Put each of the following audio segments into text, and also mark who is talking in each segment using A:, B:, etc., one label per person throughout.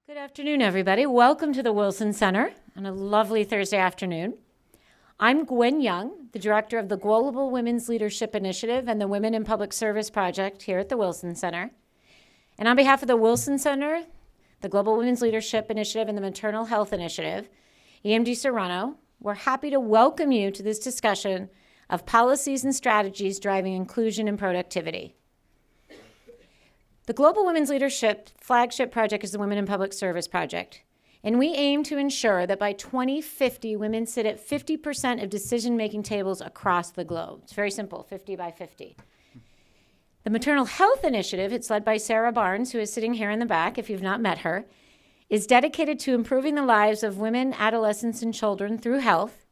A: Good afternoon, everybody. Welcome to the Wilson Center on a lovely Thursday afternoon. I'm Gwen Young, the director of the Global Women's Leadership Initiative and the Women in Public Service Project here at the Wilson Center. And on behalf of the Wilson Center, the Global Women's Leadership Initiative and the Maternal Health Initiative, EMD Serono, we're happy to welcome you to this discussion of policies and strategies driving inclusion and productivity. The Global Women's Leadership flagship project is the Women in Public Service Project, and we aim to ensure that by 2050, women sit at 50% of decision-making tables across the globe. It's very simple, 50 by 50. The Maternal Health Initiative, it's led by Sarah Barnes, who is sitting here in the back, if you've not met her, is dedicated to improving the lives of women, adolescents, and children through health,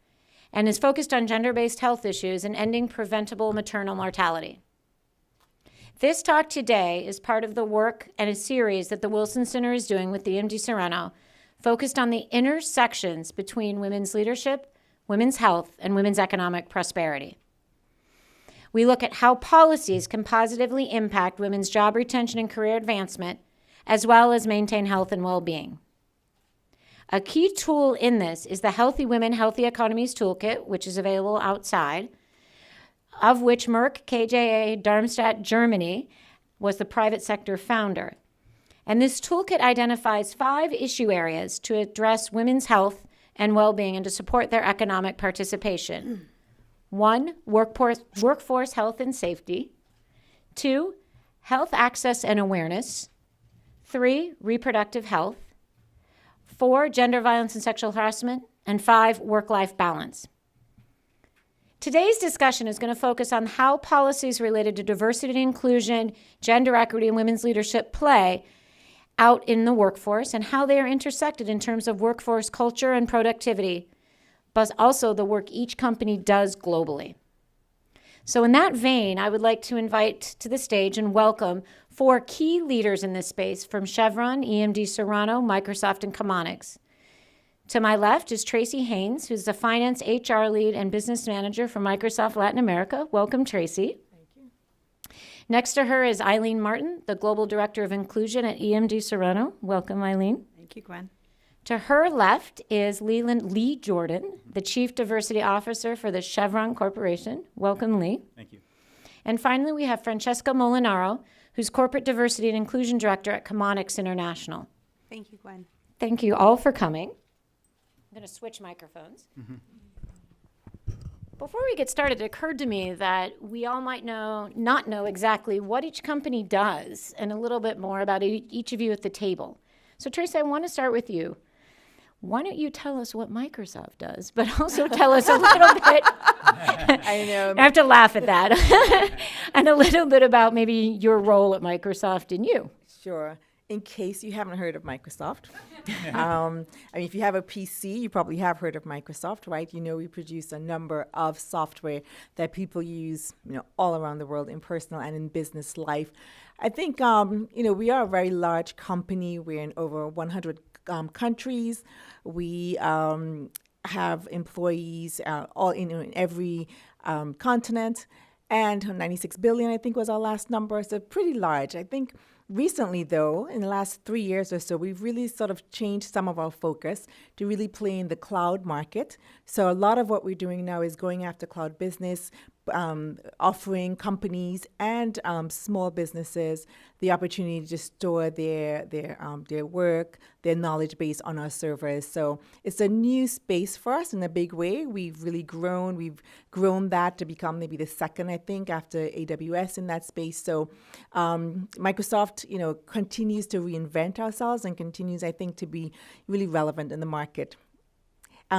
A: and is focused on gender-based health issues and ending preventable maternal mortality. This talk today is part of the work and a series that the Wilson Center is doing with the EMD Serono, focused on the intersections between women's leadership, women's health, and women's economic prosperity. We look at how policies can positively impact women's job retention and career advancement, as well as maintain health and well-being. A key tool in this is the Healthy Women, Healthy Economies Toolkit, which is available outside, of which Merck KGaA Darmstadt, Germany, was the private sector founder. And this toolkit identifies 5 issue areas to address women's health and well-being and to support their economic participation. 1, workforce health and safety. 2, health access and awareness. 3, reproductive health. 4, gender violence and sexual harassment. And 5, work-life balance. Today's discussion is going to focus on how policies related to diversity and inclusion, gender equity, and women's leadership play out in the workforce and how they are intersected in terms of workforce culture and productivity, but also the work each company does globally. So in that vein, I would like to invite to the stage and welcome 4 key leaders in this space from Chevron, EMD Serono, Microsoft, and Wykeham Onyx. To my left is Tracy Haynes, who's the Finance, HR Lead, and Business Manager for Microsoft Latin America. Welcome, Tracy.
B: Thank you.
A: Next to her is Eileen Martin, the Global Director of Inclusion at EMD Serono. Welcome, Eileen.
B: Thank you, Gwen.
A: To her left is Lee Jordan, the Chief Diversity Officer for the Chevron Corporation. Welcome, Lee.
C: Thank you.
A: And finally, we have Francesca Molinaro, who's Corporate Diversity and Inclusion Director at Wykeham Onyx International.
B: Thank you, Gwen.
A: Thank you all for coming. I'm going to switch microphones. Before we get started, it occurred to me that we all might not know exactly what each company does and a little bit more about each of you at the table. So Tracy, I want to start with you. Why don't you tell us what Microsoft does, but also tell us a little bit.
B: I know.
A: I have to laugh at that. And a little bit about maybe your role at Microsoft and you.
B: Sure. In case you haven't heard of Microsoft, if you have a PC, you probably have heard of Microsoft, right? You know, we produce a number of software that people use, all around the world in personal and in business life. I think, we are a very large company. We're in over 100 countries. We have employees all in every continent, and 96 billion, I think, was our last number. So pretty large. I think recently, though, in the last 3 years or so, we've really sort of changed some of our focus to really play in the cloud market. So a lot of what we're doing now is going after cloud business, offering companies and small businesses the opportunity to store their work, their knowledge base on our servers. So it's a new space for us in a big way. We've really grown. We've grown that to become maybe the second, I think, after AWS in that space. So Microsoft, continues to reinvent ourselves and continues, I think, to be really relevant in the market.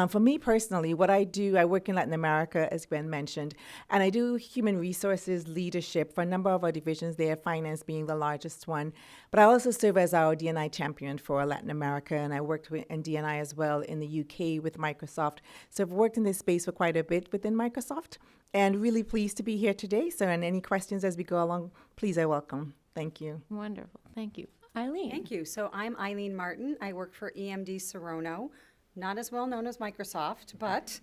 B: For me personally, what I do, I work in Latin America, as Gwen mentioned, and I do human resources leadership for a number of our divisions there, finance being the largest one. But I also serve as our D&I champion for Latin America, and I worked in D&I as well in the UK with Microsoft. So I've worked in this space for quite a bit within Microsoft, and really pleased to be here today. So, and any questions as we go along, please, I welcome. Thank you.
A: Wonderful. Thank you. Eileen.
D: Thank you. So I'm Eileen Martin. I work for EMD Serono. Not as well known as Microsoft, but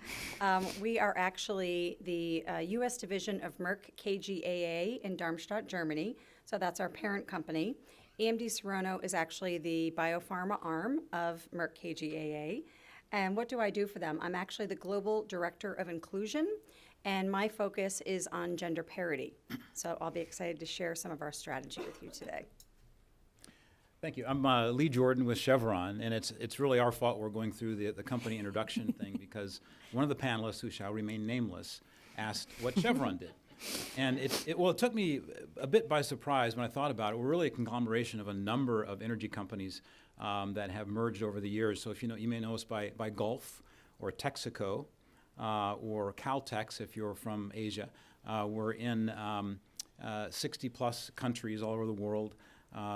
D: we are actually the U.S. division of Merck KGaA in Darmstadt, Germany. So that's our parent company. EMD Serono is actually the biopharma arm of Merck KGaA. And what do I do for them? I'm actually the Global Director of Inclusion, and my focus is on gender parity. So I'll be excited to share some of our strategy with you today.
C: Thank you. I'm Lee Jordan with Chevron, and it's really our fault we're going through the company introduction thing because one of the panelists, who shall remain nameless, asked what Chevron did. And it took me a bit by surprise when I thought about it. We're really a conglomeration of a number of energy companies that have merged over the years. So if you may know us by Gulf or Texaco or Caltex if you're from Asia. We're in 60 plus countries all over the world.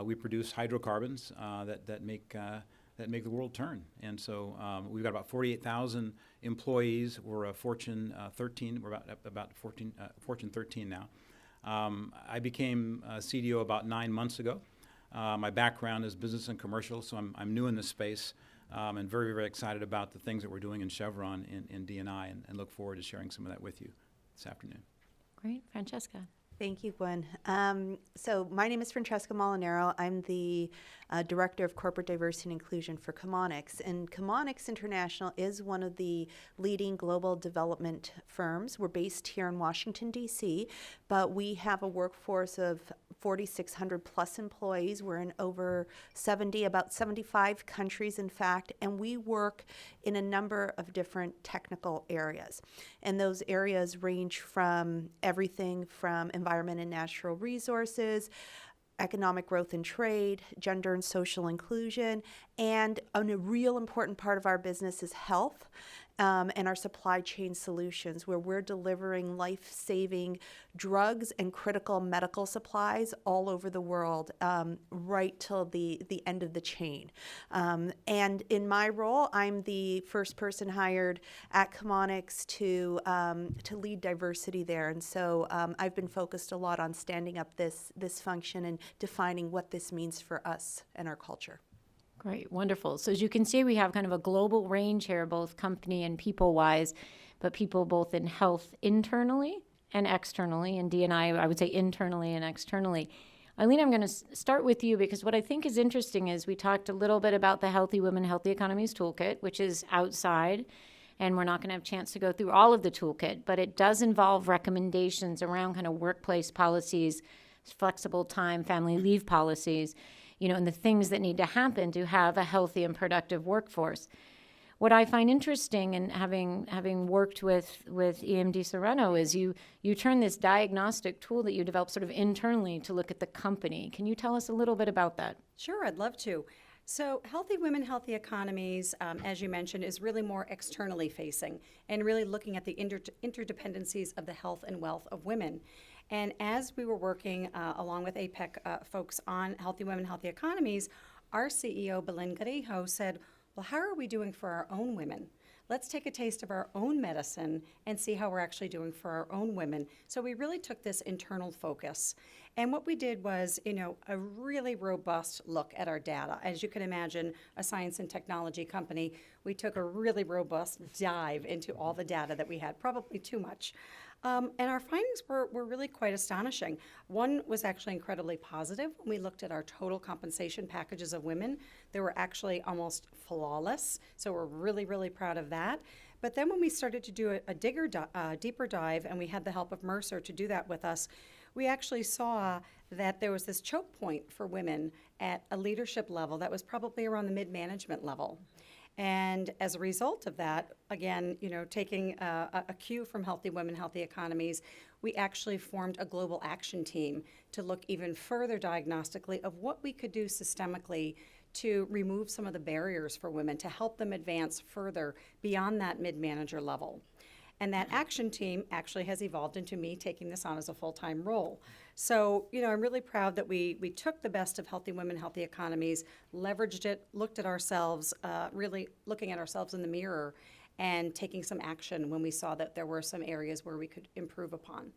C: We produce hydrocarbons that make the world turn. And so we've got about 48,000 employees. We're a Fortune 13. We're about Fortune 13 now. I became CDO about 9 months ago. My background is business and commercial, so I'm new in this space and very, very excited about the things that we're doing in Chevron in D&I and look forward to sharing some of that with you this afternoon.
A: Great. Francesca.
E: Thank you, Gwen. So my name is Francesca Molinaro. I'm the Director of Corporate Diversity and Inclusion for Wykeham Onyx. And Wykeham Onyx International is one of the leading global development firms. We're based here in Washington, D.C., but we have a workforce of 4,600 plus employees. We're in about 75 countries, in fact, and we work in a number of different technical areas. And those areas range from everything from environment and natural resources, economic growth and trade, gender and social inclusion, and a real important part of our business is health and our supply chain solutions, where we're delivering life-saving drugs and critical medical supplies all over the world, right till the end of the chain. And in my role, I'm the first person hired at Wykeham Onyx to lead diversity there. And so I've been focused a lot on standing up this function and defining what this means for us and our culture.
A: Great, wonderful. So as you can see, we have kind of a global range here, both company and people-wise, but people both in health internally and externally, and D&I, I would say internally and externally. Eileen, I'm going to start with you because what I think is interesting is we talked a little bit about the Healthy Women, Healthy Economies Toolkit, which is outside, and we're not going to have a chance to go through all of the toolkit, but it does involve recommendations around kind of workplace policies, flexible time, family leave policies, and the things that need to happen to have a healthy and productive workforce. What I find interesting in having worked with EMD Serono is you turn this diagnostic tool that you developed sort of internally to look at the company. Can you tell us a little bit about that?
D: Sure, I'd love to. So Healthy Women, Healthy Economies, as you mentioned, is really more externally facing and really looking at the interdependencies of the health and wealth of women. And as we were working along with APEC folks on Healthy Women, Healthy Economies, our CEO, Belén Garijo, said, well, how are we doing for our own women? Let's take a taste of our own medicine and see how we're actually doing for our own women. So we really took this internal focus. And what we did was, a really robust look at our data. As you can imagine, a science and technology company, we took a really robust dive into all the data that we had, probably too much. And our findings were really quite astonishing. One was actually incredibly positive. When we looked at our total compensation packages of women, they were actually almost flawless. So we're really, really proud of that. But then when we started to do a deeper dive, and we had the help of Mercer to do that with us, we actually saw that there was this choke point for women at a leadership level that was probably around the mid-management level. And as a result of that, again, taking a cue from Healthy Women, Healthy Economies, we actually formed a global action team to look even further diagnostically of what we could do systemically to remove some of the barriers for women, to help them advance further beyond that mid-manager level. And that action team actually has evolved into me taking this on as a full-time role. So, I'm really proud that we took the best of Healthy Women, Healthy Economies, leveraged it, looked at ourselves, really looking at ourselves in the mirror and taking some action when we saw that there were some areas where we could improve upon.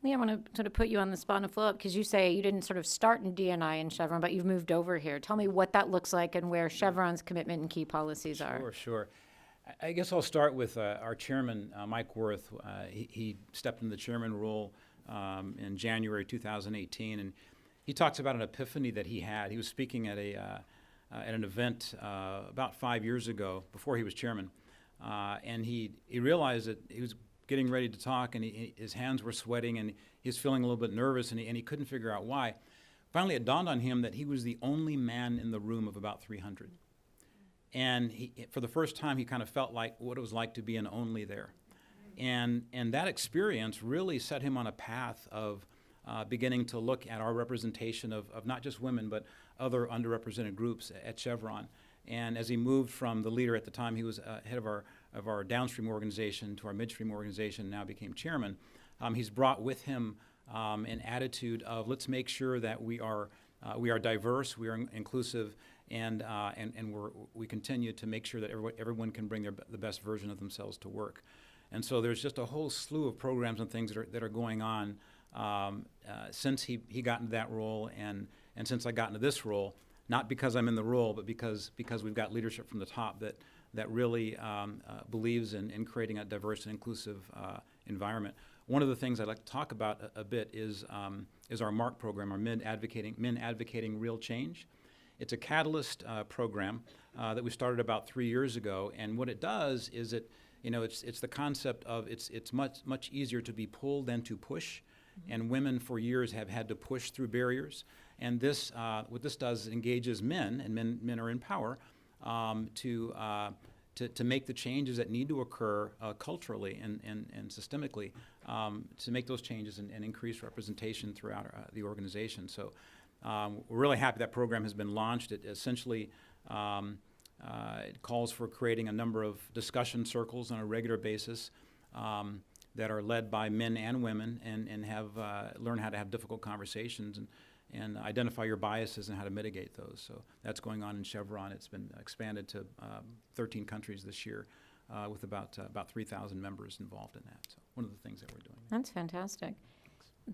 A: Lee, I want to sort of put you on the spot and flow up because you say you didn't sort of start in D&I and Chevron, but you've moved over here. Tell me what that looks like and where Chevron's commitment and key policies are.
C: Sure. I guess I'll start with our chairman, Mike Wirth. He stepped into the chairman role in January 2018, and he talks about an epiphany that he had. He was speaking at at an event about 5 years ago, before he was chairman, and he realized that he was getting ready to talk, and his hands were sweating, and he was feeling a little bit nervous, and he couldn't figure out why. Finally, it dawned on him that he was the only man in the room of about 300. And for the first time, he kind of felt like what it was like to be an only there. And that experience really set him on a path of beginning to look at our representation of not just women, but other underrepresented groups at Chevron. And as he moved from the leader at the time, he was head of our downstream organization to our midstream organization, now became chairman. He's brought with him an attitude of let's make sure that we are diverse, we are inclusive, and we continue to make sure that everyone can bring the best version of themselves to work. And so there's just a whole slew of programs and things that are going on since he got into that role and since I got into this role, not because I'm in the role, but because we've got leadership from the top that really believes in creating a diverse and inclusive environment. One of the things I'd like to talk about a bit is our MARC program, our Men Advocating Real Change. It's a catalyst program that we started about 3 years ago, and what it does is it's the concept of it's much easier to be pulled than to push, and women for years have had to push through barriers, and what this does is engages men, and men are in power to make the changes that need to occur culturally and systemically to make those changes and increase representation throughout the organization. So we're really happy that program has been launched. It essentially it calls for creating a number of discussion circles on a regular basis that are led by men and women and have learn how to have difficult conversations and identify your biases and how to mitigate those. So that's going on in Chevron. It's been expanded to 13 countries this year with about 3,000 members involved in that. So one of the things that we're doing.
A: That's fantastic.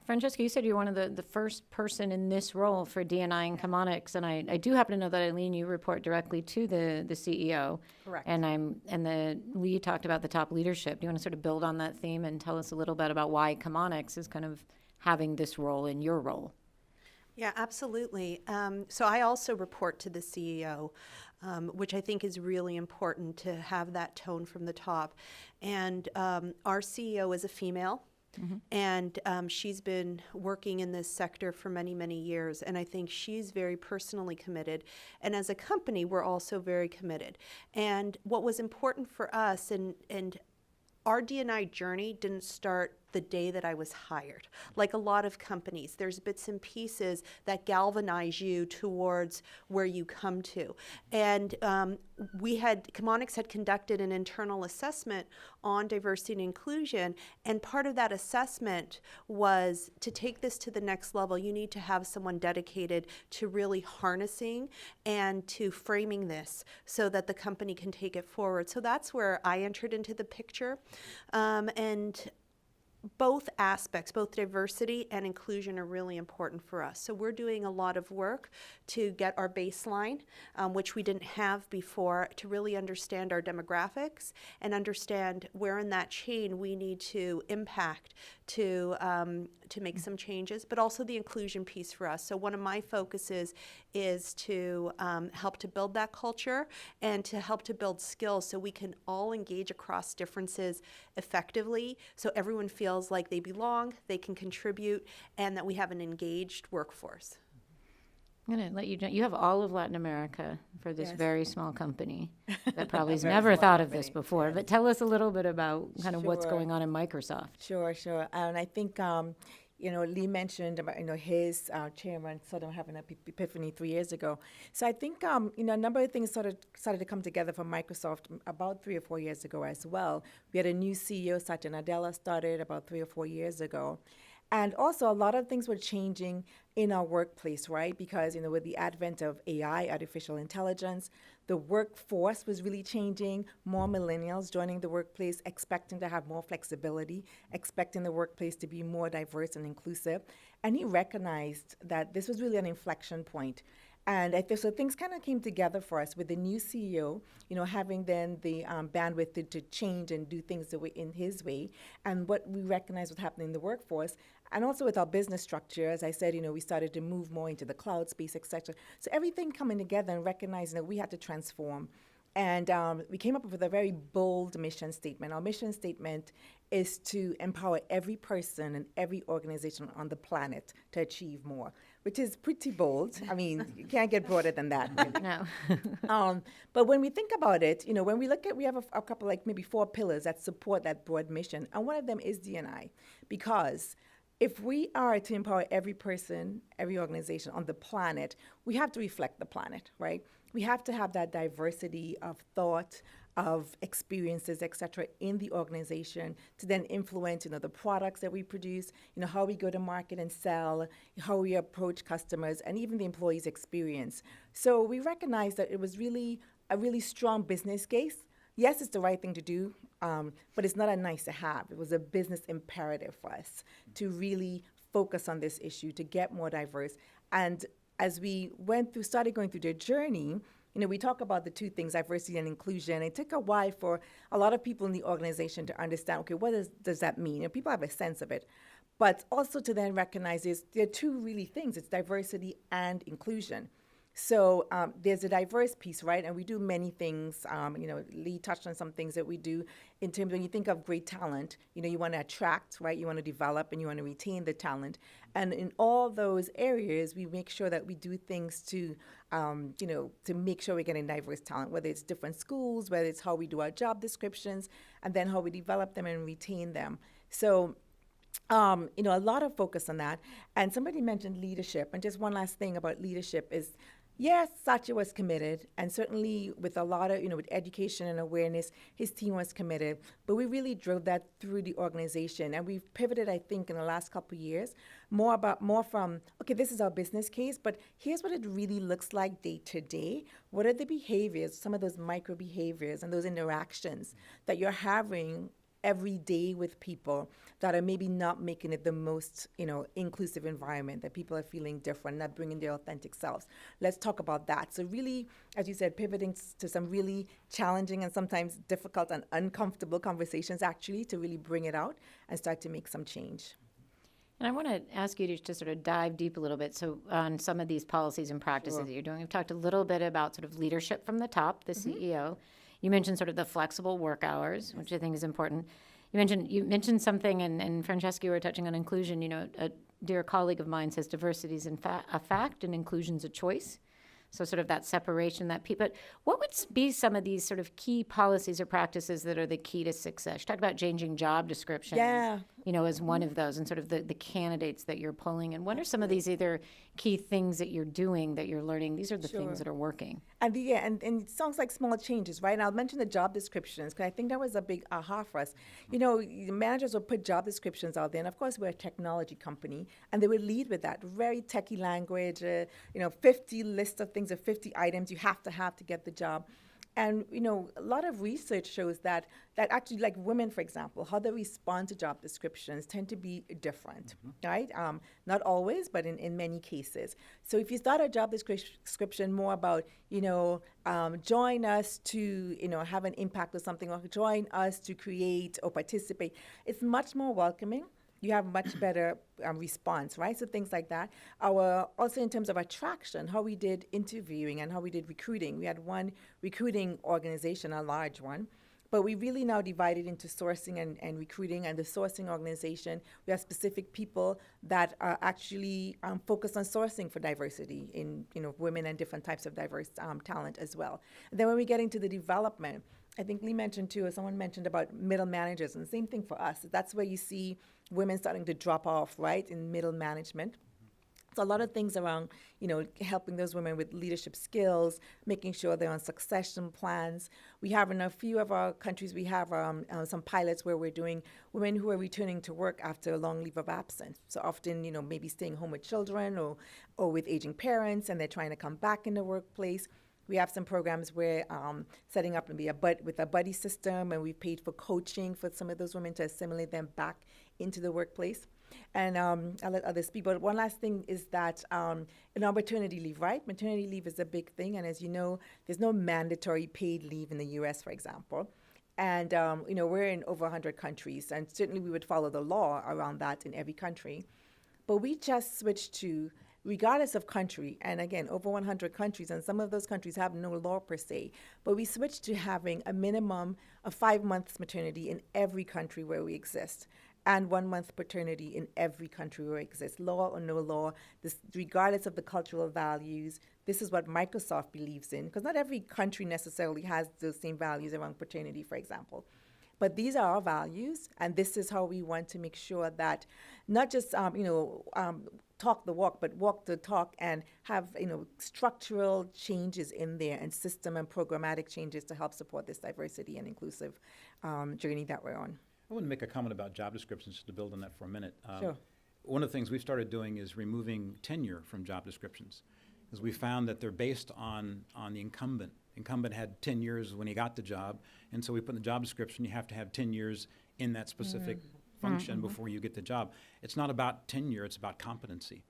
A: Francesca, you said you're one of the first person in this role for D&I and Onyx, and I do happen to know that, Eileen, you report directly to the CEO.
E: Correct.
A: And Lee talked about the top leadership. Do you want to sort of build on that theme and tell us a little bit about why Onyx is kind of having this role in your role?
E: Yeah, absolutely. So I also report to the CEO, which I think is really important to have that tone from the top. And our CEO is a female. Mm-hmm. And she's been working in this sector for many, many years. And I think she's very personally committed. And as a company, we're also very committed. And what was important for us, and our D&I journey didn't start the day that I was hired. Like a lot of companies, there's bits and pieces that galvanize you towards where you come to. And Onyx had conducted an internal assessment on diversity and inclusion, and part of that assessment was to take this to the next level, you need to have someone dedicated to really harnessing and to framing this so that the company can take it forward. So that's where I entered into the picture. And both aspects, both diversity and inclusion, are really important for us. So we're doing a lot of work to get our baseline, which we didn't have before, to really understand our demographics and understand where in that chain we need to impact to make some changes, but also the inclusion piece for us. So one of my focuses is to help to build that culture and to help to build skills so we can all engage across differences effectively, so everyone feels like they belong, they can contribute, and that we have an engaged workforce.
A: I'm going to let you know, you have all of Latin America for this
B: Yes.
A: very small company that probably has
B: Very
A: never
B: small
A: thought of this
B: company,
A: before.
B: yes.
A: But tell us a little bit about kind of what's
B: Sure.
A: going on in Microsoft.
B: Sure. And I think, Lee mentioned about, his chairman sort of having an epiphany 3 years ago. So I think, a number of things sort of started to come together for Microsoft about 3 or 4 years ago as well. We had a new CEO, Satya Nadella, started about 3 or 4 years ago. And also a lot of things were changing in our workplace, right? Because, with the advent of AI, artificial intelligence, the workforce was really changing, more millennials joining the workplace, expecting to have more flexibility, expecting the workplace to be more diverse and inclusive. And he recognized that this was really an inflection point. And so things kind of came together for us with the new CEO, having then the bandwidth to change and do things in his way. And what we recognized was happening in the workforce, And also with our business structure, as I said, we started to move more into the cloud space, et cetera. So everything coming together and recognizing that we had to transform. And we came up with a very bold mission statement. Our mission statement is to empower every person and every organization on the planet to achieve more, which is pretty bold. I mean, you can't get broader than that.
A: No.
B: But when we think about it, when we look at, we have a couple, like maybe 4 pillars that support that broad mission. And one of them is D&I, because if we are to empower every person, every organization on the planet, we have to reflect the planet, right? We have to have that diversity of thought, of experiences, et cetera, in the organization to then influence, the products that we produce, how we go to market and sell, how we approach customers, and even the employees' experience. So we recognize that it was really a really strong business case. Yes, it's the right thing to do, but it's not a nice to have. It was a business imperative for us to really focus on this issue, to get more diverse. And as we started going through the journey, we talk about the 2 things, diversity and inclusion. It took a while for a lot of people in the organization to understand, okay, what does that mean? People have a sense of it. But also to then recognize there are 2 really things. It's diversity and inclusion. So there's a diverse piece, right? And we do many things. Lee touched on some things that we do in terms of when you think of great talent, you want to attract, right? You want to develop and you want to retain the talent. And in all those areas, we make sure that we do things to make sure we're getting diverse talent, whether it's different schools, whether it's how we do our job descriptions, and then how we develop them and retain them. So a lot of focus on that. And somebody mentioned leadership. And just one last thing about leadership is, yes, Satya was committed, and certainly with a lot of, with education and awareness, his team was committed. But we really drove that through the organization, and we've pivoted, I think, in the last couple of years, more from, okay, this is our business case, but here's what it really looks like day to day. What are the behaviors, some of those micro behaviors and those interactions that you're having every day with people that are maybe not making it the most, inclusive environment, that people are feeling different, not bringing their authentic selves. Let's talk about that. So really, as you said, pivoting to some really challenging and sometimes difficult and uncomfortable conversations, actually, to really bring it out and start to make some change.
A: And I want to ask you to sort of dive deep a little bit on some of these policies and practices that you're doing. We've talked a little bit about sort of leadership from the top, the CEO. You mentioned sort of the flexible work hours, which I think is important. You mentioned something, and Francesca, you were touching on inclusion. A dear colleague of mine says diversity is a fact and inclusion's a choice. So sort of that separation, but what would be some of these sort of key policies or practices that are the key to success? You talked about changing job descriptions, as one of those, and sort of the candidates that you're pulling. And what are some of these either key things that you're doing, that you're learning? These are the things that are working.
B: And and it sounds like small changes, right? And I'll mention the job descriptions, because I think that was a big aha for us. Managers will put job descriptions out there, and of course we're a technology company, and they would lead with that very techie language, 50 list of things or 50 items you have to get the job. And, a lot of research shows that actually, like women, for example, how they respond to job descriptions tend to be different, right? Not always, but in many cases. So if you start a job description more about, join us to, have an impact or something, or join us to create or participate, it's much more welcoming. You have much better response, right? So things like that. Also in terms of attraction, how we did interviewing and how we did recruiting. We had one recruiting organization, a large one, but we really now divided into sourcing and recruiting. And the sourcing organization, we have specific people that are actually focused on sourcing for diversity in, women and different types of diverse talent as well. And then when we get into the development, I think Lee mentioned too, or someone mentioned about middle managers, and the same thing for us. That's where you see women starting to drop off, right, in middle management. So a lot of things around, helping those women with leadership skills, making sure they're on succession plans. We have in a few of our countries, we have some pilots where we're doing women who are returning to work after a long leave of absence. So often, maybe staying home with children or with aging parents, and they're trying to come back in the workplace. We have some programs where setting up with a buddy system, and we've paid for coaching for some of those women to assimilate them back into the workplace. And I'll let others speak. But one last thing is that in our maternity leave, right? Maternity leave is a big thing. And as you know, there's no mandatory paid leave in the U.S., for example. And, we're in over 100 countries. And certainly we would follow the law around that in every country. But we just switched to, regardless of country, and again, over 100 countries, and some of those countries have no law per se, but we switched to having a minimum of 5 months maternity in every country where we exist, and 1 month paternity in every country where it exists, law or no law, this, regardless of the cultural values. This is what Microsoft believes in, because not every country necessarily has those same values around paternity, for example. But these are our values, and this is how we want to make sure that not just, talk the walk, but walk the talk and have, structural changes in there and system and programmatic changes to help support this diversity and inclusive journey that we're on.
C: I want to make a comment about job descriptions, just to build on that for a minute.
B: Sure.
C: One of the things we've started doing is removing tenure from job descriptions, because we found that they're based on the incumbent. Incumbent had 10 years when he got the job, and so we put in the job description, you have to have 10 years in that specific function before you get the job. It's not about tenure, it's about competency.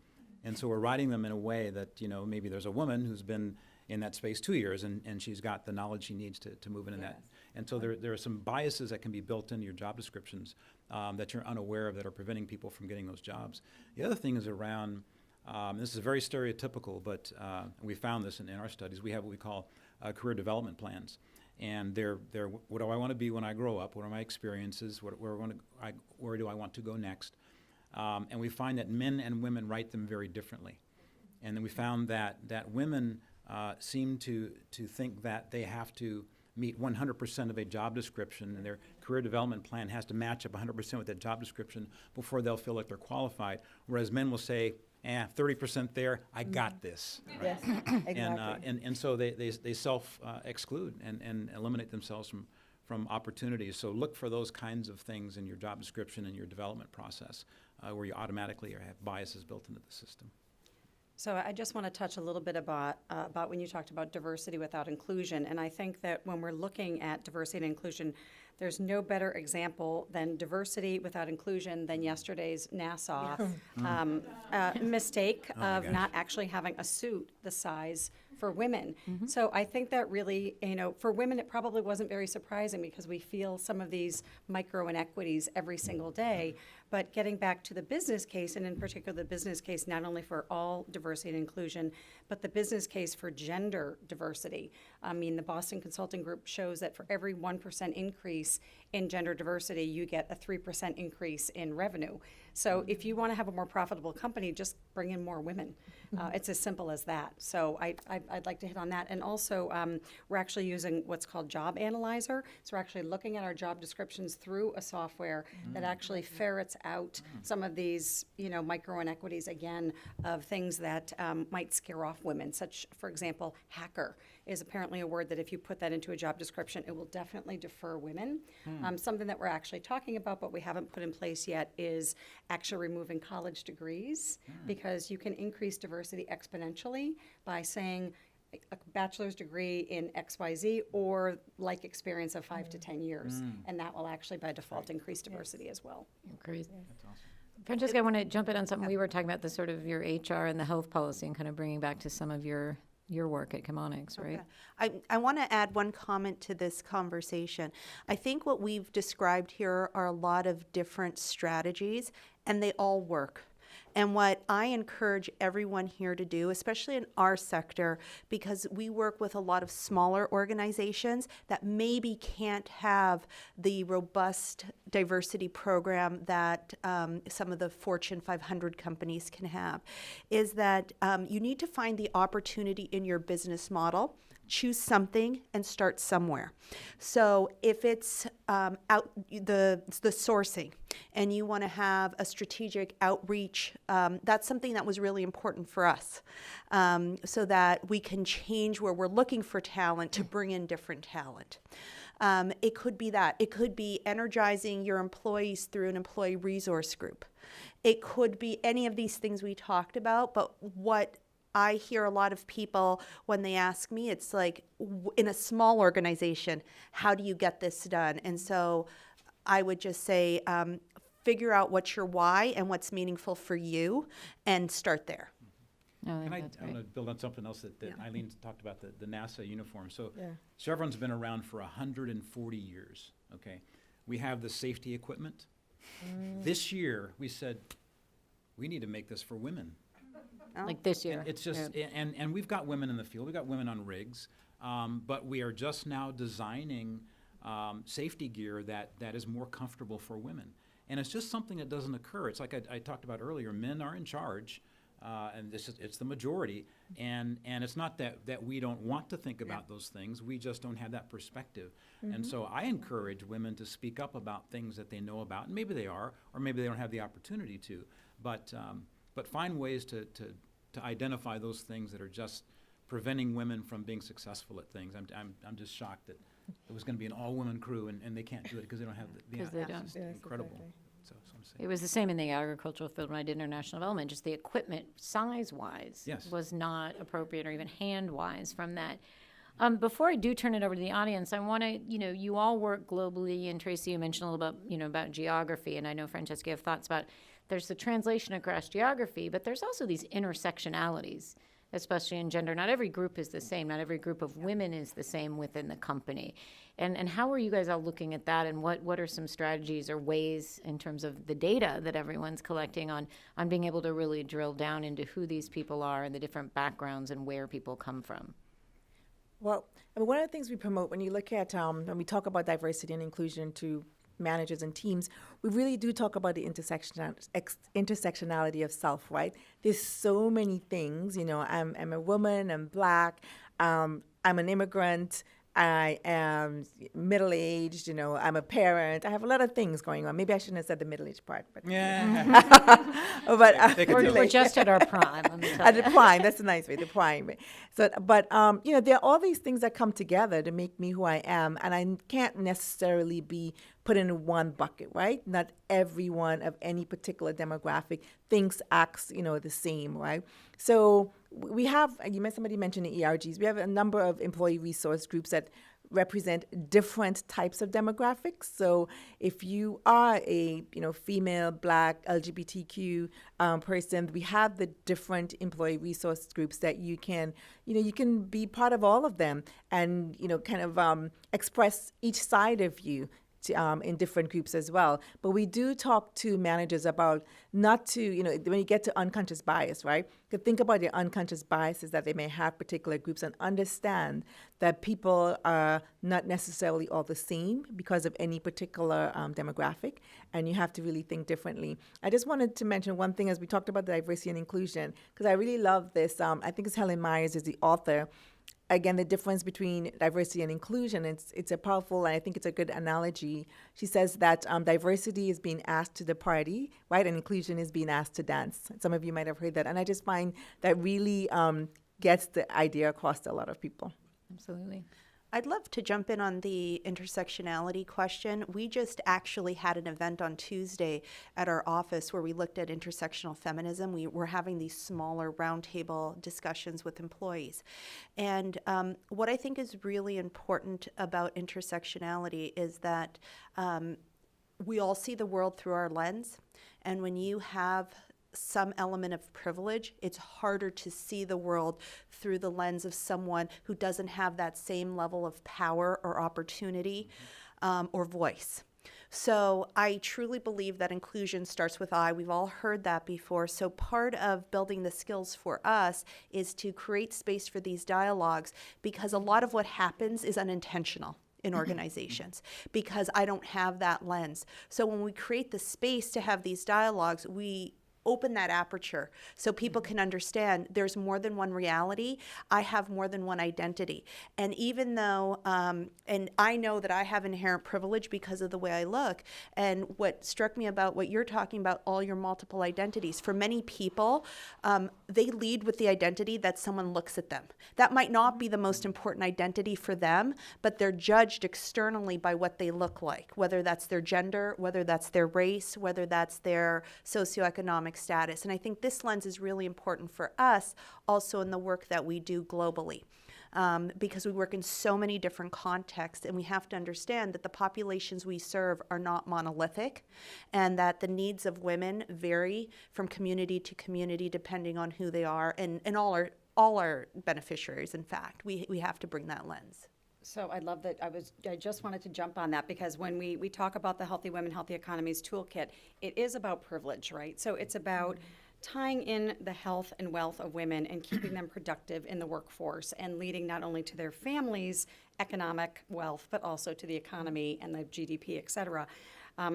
C: And so we're writing them in a way that, maybe there's a woman who's been in that space 2 years, and she's got the knowledge she needs to move into that. And so there are some biases that can be built into your job descriptions that you're unaware of that are preventing people from getting those jobs. The other thing is around, this is very stereotypical, but we found this in our studies. We have what we call career development plans. And they're what do I want to be when I grow up? What are my experiences? Where do I want to go next? And we find that men and women write them very differently. And then we found that women seem to think that they have to meet 100% of a job description, and their career development plan has to match up 100% with that job description before they'll feel like they're qualified. Whereas men will say, 30% there, I got this.
B: Yes, exactly.
C: And so they self-exclude and eliminate themselves from opportunities. So look for those kinds of things in your job description and your development process where you automatically have biases built into the system.
D: So I just want to touch a little bit about when you talked about diversity without inclusion. And I think that when we're looking at diversity and inclusion, there's no better example than diversity without inclusion than yesterday's NASA mistake of not actually having a suit the size for women. So I think that really, for women, it probably wasn't very surprising because we feel some of these micro inequities every single day. But getting back to the business case, and in particular the business case not only for all diversity and inclusion, but the business case for gender diversity. I mean, the Boston Consulting Group shows that for every 1% increase in gender diversity, you get a 3% increase in revenue. So if you want to have a more profitable company, just bring in more women. It's as simple as that. So I'd like to hit on that. And also, we're actually using what's called Job Analyzer. So we're actually looking at our job descriptions through a software that actually ferrets out some of these, micro inequities, again, of things that might scare off women, such, for example, hacker is apparently a word that if you put that into a job description, it will definitely defer women. Something that we're actually talking about, but we haven't put in place yet, is actually removing college degrees, because you can increase diversity exponentially by saying a bachelor's degree in XYZ or like experience of 5 to 10 years. And that will actually by default increase diversity as well.
A: Great. That's awesome. Francesca, I want to jump in on something we were talking about, the sort of your HR and the health policy, and kind of bringing back to some of your work at Onyx, right?
E: Okay. I want to add one comment to this conversation. I think what we've described here are a lot of different strategies, and they all work. And what I encourage everyone here to do, especially in our sector, because we work with a lot of smaller organizations that maybe can't have the robust diversity program that some of the Fortune 500 companies can have, is that you need to find the opportunity in your business model. Choose something and start somewhere. So if it's out the sourcing, and you want to have a strategic outreach, that's something that was really important for us, so that we can change where we're looking for talent to bring in different talent. It could be that. It could be energizing your employees through an employee resource group. It could be any of these things we talked about, but what I hear a lot of people when they ask me, it's like, in a small organization, how do you get this done? And so I would just say, figure out what's your why and what's meaningful for you, and start there.
A: No,
C: And I
A: that's
C: want
A: great.
C: to build on something else that Eileen talked about, the NASA uniform. So
B: Yeah.
C: Chevron's been around for 140 years, okay? We have the safety equipment. This year, we said, we need to make this for women.
A: Like this year.
C: And it's just, and we've got women in the field, we've got women on rigs, but we are just now designing safety gear that is more comfortable for women. And it's just something that doesn't occur. It's like I talked about earlier, men are in charge, and it's the majority, and it's not that we don't want to think about those things, we just don't have that perspective. And so I encourage women to speak up about things that they know about, and maybe they are, or maybe they don't have the opportunity to, but find ways to identify those things that are just preventing women from being successful at things. I'm just shocked that it was going to be an all-women crew, and they can't do it because they don't have the
A: 'Cause they
C: access.
A: don't.
C: It's
B: Yes,
C: incredible.
B: exactly.
C: So I'm saying.
A: It was the same in the agricultural field when I did international development, just the equipment size-wise
C: Yes.
A: was not appropriate, or even hand-wise from that. Before I do turn it over to the audience, I want to, you all work globally, and Tracy, you mentioned a little bit, about geography, and I know, Francesca, you have thoughts about, there's the translation across geography, but there's also these intersectionalities, especially in gender. Not every group is the same. Not every group of women is the same within the company. And how are you guys all looking at that, and what are some strategies or ways in terms of the data that everyone's collecting on being able to really drill down into who these people are and the different backgrounds and where people come from?
B: Well, I mean, one of the things we promote when you look at, when we talk about diversity and inclusion to managers and teams, we really do talk about the intersectionality of self, right? There's so many things, I'm a woman, I'm Black, I'm an immigrant, I am middle-aged, I'm a parent. I have a lot of things going on. Maybe I shouldn't have said the middle-aged part. But
C: Take it
A: We're just at our prime, let me tell
B: at
A: you.
B: the prime, that's a nice way, the prime. So, but there are all these things that come together to make me who I am, and I can't necessarily be put in one bucket, right? Not everyone of any particular demographic thinks, acts, the same, right? So we have, somebody mentioned the ERGs. We have a number of employee resource groups that represent different types of demographics. So if you are a female, Black, LGBTQ person, we have the different employee resource groups that you can be part of all of them, and express each side of you in different groups as well. But we do talk to managers about not to, when you get to unconscious bias, right? You think about the unconscious biases that they may have particular groups, and understand that people are not necessarily all the same because of any particular demographic, and you have to really think differently. I just wanted to mention one thing as we talked about diversity and inclusion, because I really love this. I think it's Helen Myers is the author. Again, the difference between diversity and inclusion, it's a powerful, and I think it's a good analogy. She says that diversity is being asked to the party, right, and inclusion is being asked to dance. Some of you might have heard that, and I just find that really gets the idea across to a lot of people.
A: Absolutely.
E: I'd love to jump in on the intersectionality question. We just actually had an event on Tuesday at our office where we looked at intersectional feminism. We were having these smaller roundtable discussions with employees. And what I think is really important about intersectionality is that we all see the world through our lens. And when you have some element of privilege, it's harder to see the world through the lens of someone who doesn't have that same level of power or opportunity or voice. So I truly believe that inclusion starts with I. We've all heard that before. So part of building the skills for us is to create space for these dialogues, because a lot of what happens is unintentional in organizations because I don't have that lens. So when we create the space to have these dialogues, we open that aperture so people can understand there's more than one reality. I have more than one identity. And even though, and I know that I have inherent privilege because of the way I look, and what struck me about what you're talking about, all your multiple identities, for many people, they lead with the identity that someone looks at them. That might not be the most important identity for them, but they're judged externally by what they look like, whether that's their gender, whether that's their race, whether that's their socioeconomic status. And I think this lens is really important for us also in the work that we do globally. Because we work in so many different contexts, and we have to understand that the populations we serve are not monolithic, and that the needs of women vary from community to community depending on who they are, and all are beneficiaries. In fact, we have to bring that lens.
D: So I love that. I just wanted to jump on that, because when we talk about the Healthy Women, Healthy Economies Toolkit, it is about privilege, right? So it's about tying in the health and wealth of women and keeping them productive in the workforce and leading not only to their families' economic wealth, but also to the economy and the GDP, et cetera.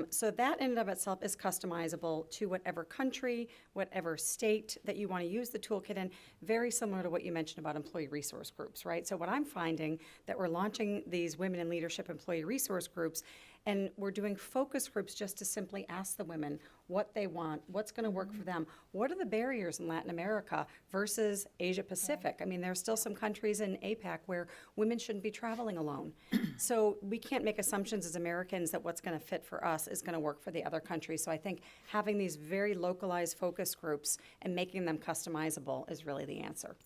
D: So that in and of itself is customizable to whatever country, whatever state that you want to use the toolkit in, very similar to what you mentioned about employee resource groups, right? So what I'm finding that we're launching these women in leadership employee resource groups, and we're doing focus groups just to simply ask the women what they want, what's going to work for them, what are the barriers in Latin America versus Asia Pacific. I mean, there's still some countries in APAC where women shouldn't be traveling alone. So we can't make assumptions as Americans that what's going to fit for us is going to work for the other countries. So I think having these very localized focus groups and making them customizable is really the answer.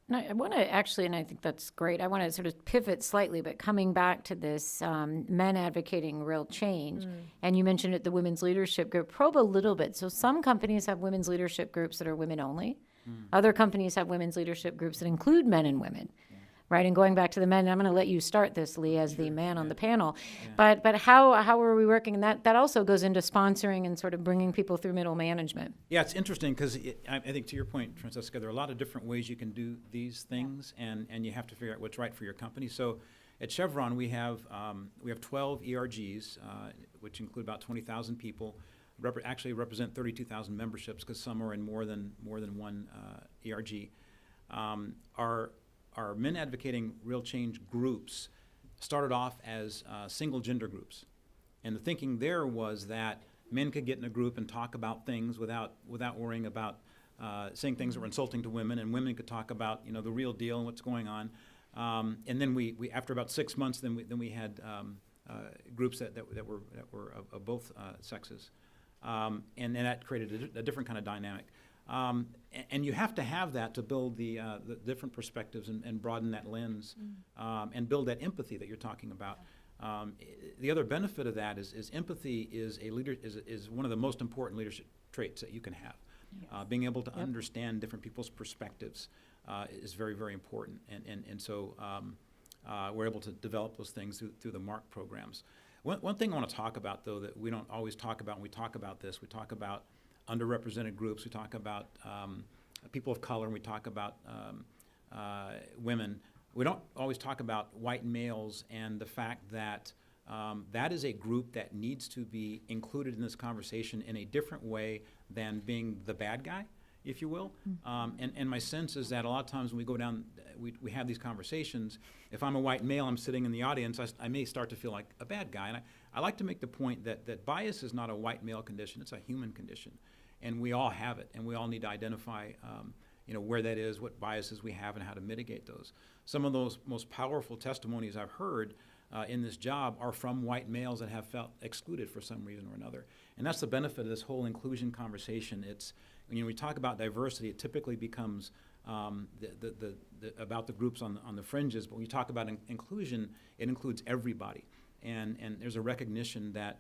A: No, I want to actually, and I think that's great, I want to sort of pivot slightly, but coming back to this men advocating real change, and you mentioned it, the women's leadership group, probe a little bit. So some companies have women's leadership groups that are women only. Other companies have women's leadership groups that include men and women. Right, and going back to the men, I'm going to let you start this, Lee, as the man on the panel. But how are we working? And that also goes into sponsoring and sort of bringing people through middle management.
C: Yeah, it's interesting because I think to your point, Francesca, there are a lot of different ways you can do these things, and you have to figure out what's right for your company. So at Chevron, we have 12 ERGs, which include about 20,000 people. Actually represent 32,000 memberships because some are in more than one ERG. Our men advocating real change groups started off as single gender groups. And the thinking there was that men could get in a group and talk about things without worrying about saying things that were insulting to women, and women could talk about the real deal and what's going on. And then we after about 6 months, then we had groups that were of both sexes. And that created a different kind of dynamic. And you have to have that to build the different perspectives and broaden that lens and build that empathy that you're talking about. The other benefit of that is empathy is one of the most important leadership traits that you can have. Being able to understand different people's perspectives is very, very important. And so we're able to develop those things through the MARC programs. One thing I want to talk about, though, that we don't always talk about when we talk about this, we talk about underrepresented groups, we talk about people of color, and we talk about women. We don't always talk about white males and the fact that that is a group that needs to be included in this conversation in a different way than being the bad guy, if you will. And my sense is that a lot of times when we go down, we have these conversations, if I'm a white male, I'm sitting in the audience, I may start to feel like a bad guy. And I like to make the point that bias is not a white male condition, it's a human condition. And we all have it, and we all need to identify where that is, what biases we have, and how to mitigate those. Some of those most powerful testimonies I've heard in this job are from white males that have felt excluded for some reason or another. And that's the benefit of this whole inclusion conversation. It's when we talk about diversity, it typically becomes about the groups on the fringes, but when you talk about inclusion, it includes everybody. And there's a recognition that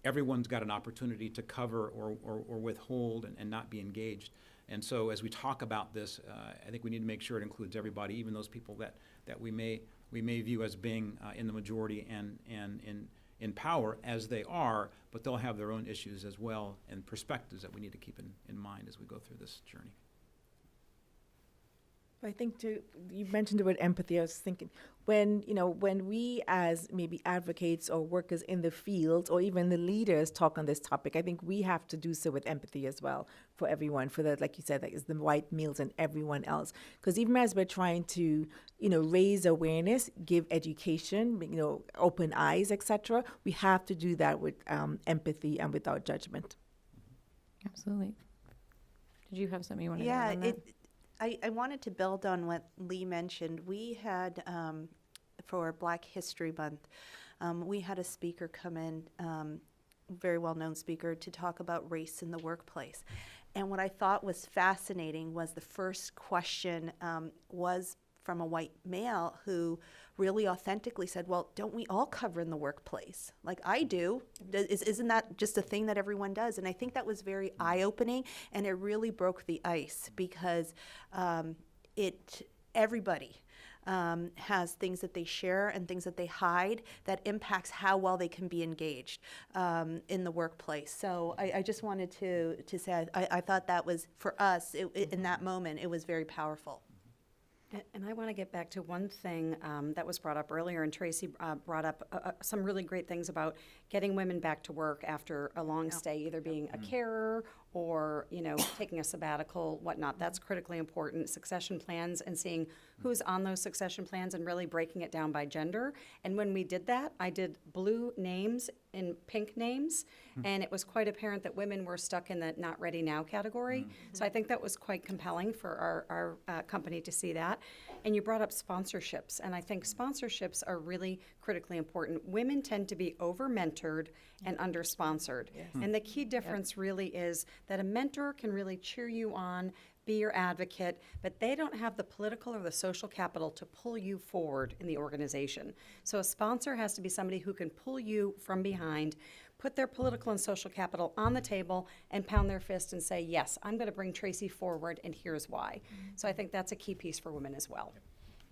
C: everyone's got an opportunity to cover or withhold and not be engaged. And so as we talk about this, I think we need to make sure it includes everybody, even those people that we may view as being in the majority and in power, as they are, but they'll have their own issues as well and perspectives that we need to keep in mind as we go through this journey.
B: I think too, you mentioned the word empathy. I was thinking when we as maybe advocates or workers in the field or even the leaders talk on this topic, I think we have to do so with empathy as well for everyone, for the, like you said, that is the white males and everyone else. Because even as we're trying to, raise awareness, give education, open eyes, etc., we have to do that with empathy and without judgment.
A: Absolutely. Did you have something you wanted to add on that?
E: I wanted to build on what Lee mentioned. We had, for Black History Month, we had a speaker come in, very well-known speaker, to talk about race in the workplace. And what I thought was fascinating was the first question was from a white male who really authentically said, well, don't we all cover in the workplace? Like I do. Isn't that just a thing that everyone does? And I think that was very eye-opening, and it really broke the ice because everybody has things that they share and things that they hide that impacts how well they can be engaged in the workplace. So I just wanted to say I thought that was, for us, in that moment, it was very powerful.
D: And I want to get back to one thing that was brought up earlier, and Tracy brought up some really great things about getting women back to work after a long stay, either being a carer or, taking a sabbatical, whatnot. That's critically important. Succession plans and seeing who's on those succession plans and really breaking it down by gender. And when we did that, I did blue names and pink names, and it was quite apparent that women were stuck in the not ready now category. So I think that was quite compelling for our company to see that. And you brought up sponsorships, and I think sponsorships are really critically important. Women tend to be over-mentored and under-sponsored. And the key difference really is that a mentor can really cheer you on, be your advocate, but they don't have the political or the social capital to pull you forward in the organization. So a sponsor has to be somebody who can pull you from behind, put their political and social capital on the table, and pound their fist and say, yes, I'm going to bring Tracy forward, and here's why. So I think that's a key piece for women as well.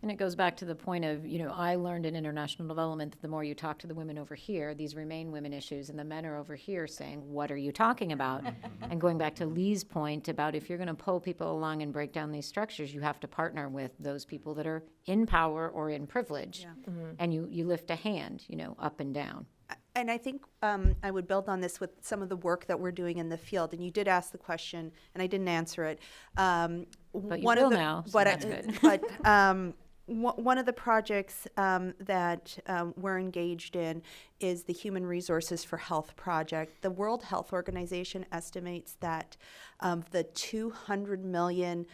A: And it goes back to the point of, I learned in international development that the more you talk to the women over here, these remain women issues, and the men are over here saying, what are you talking about? And going back to Lee's point about if you're going to pull people along and break down these structures, you have to partner with those people that are in power or in privilege. And you lift a hand, up and down.
E: And I think I would build on this with some of the work that we're doing in the field. And you did ask the question, and I didn't answer it.
A: But you will now, so that's good.
E: But one of the projects that we're engaged in is the Human Resources for Health project. The World Health Organization estimates that of the 200 million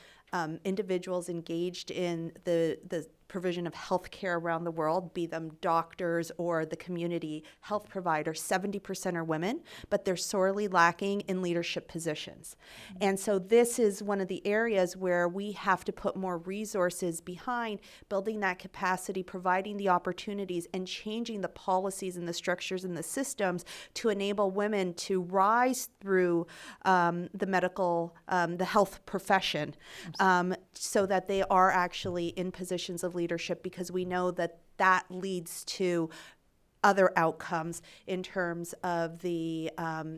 E: individuals engaged in the provision of health care around the world, be them doctors or the community health provider, 70% are women, but they're sorely lacking in leadership positions. And so this is one of the areas where we have to put more resources behind building that capacity, providing the opportunities, and changing the policies and the structures and the systems to enable women to rise through the medical, the health profession, so that they are actually in positions of leadership, because we know that that leads to other outcomes in terms of the